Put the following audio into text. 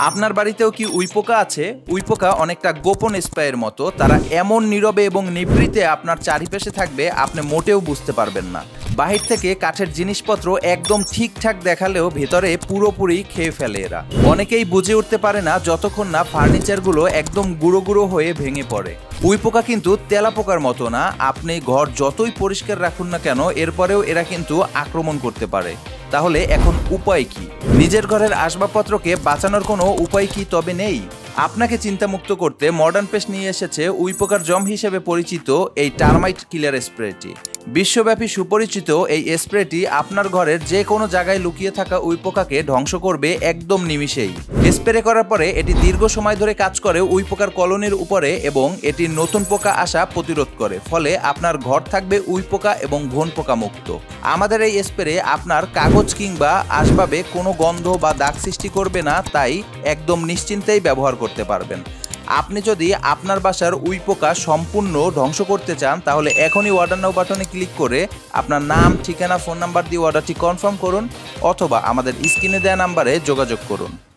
আপনার বাড়িতেও কি উইপোকা আছে? উইপোকা অনেকটা গোপন স্পাইয়ের মতো। তারা এমন নীরবে এবং নিভৃতে আপনার চারিপাশে থাকবে, আপনি মোটেও বুঝতে পারবেন না। বাহির থেকে কাঠের জিনিসপত্র একদম ঠিকঠাক দেখালেও ভেতরে পুরোপুরি খেয়ে ফেলে এরা। অনেকেই বুঝে উঠতে পারে না যতক্ষণ না ফার্নিচারগুলো একদম গুঁড়ো গুঁড়ো হয়ে ভেঙে পড়ে। উইপোকা কিন্তু তেলাপোকার মতো না। আপনি ঘর যতই পরিষ্কার রাখুন না কেন, এরপরেও এরা কিন্তু আক্রমণ করতে পারে। তাহলে এখন উপায় কি? নিজের ঘরের আসবাবপত্রকে বাঁচানোর কোনো উপায় কি তবে নেই? আপনাকে চিন্তামুক্ত করতে মডার্ন পেস্ট নিয়ে এসেছে উইপোকার জম হিসেবে পরিচিত এই টার্মাইট কিলার স্প্রেটি। বিশ্বব্যাপী সুপরিচিত এই স্প্রেটি আপনার ঘরের যে কোনো জায়গায় লুকিয়ে থাকা উইপোকাকে ধ্বংস করবে একদম নিমিষেই। স্প্রে করার পরে এটি দীর্ঘ সময় ধরে কাজ করে উইপোকার কলোনির উপরে এবং এটি নতুন পোকা আসা প্রতিরোধ করে। ফলে আপনার ঘর থাকবে উইপোকা এবং ঘন পোকা মুক্ত। আমাদের এই স্প্রে আপনার কাগজ কিংবা আসবাবে কোনো গন্ধ বা দাগ সৃষ্টি করবে না, তাই একদম নিশ্চিন্তেই ব্যবহার করতে পারবেন। আপনি যদি আপনার বাসার উইপোকা সম্পূর্ণ ধ্বংস করতে চান, তাহলে এখনই অর্ডার নাও বাটনে ক্লিক করে আপনার নাম, ঠিকানা, ফোন নাম্বার দিয়ে অর্ডারটি কনফার্ম করুন অথবা আমাদের স্ক্রিনে দেওয়া নাম্বারে যোগাযোগ করুন।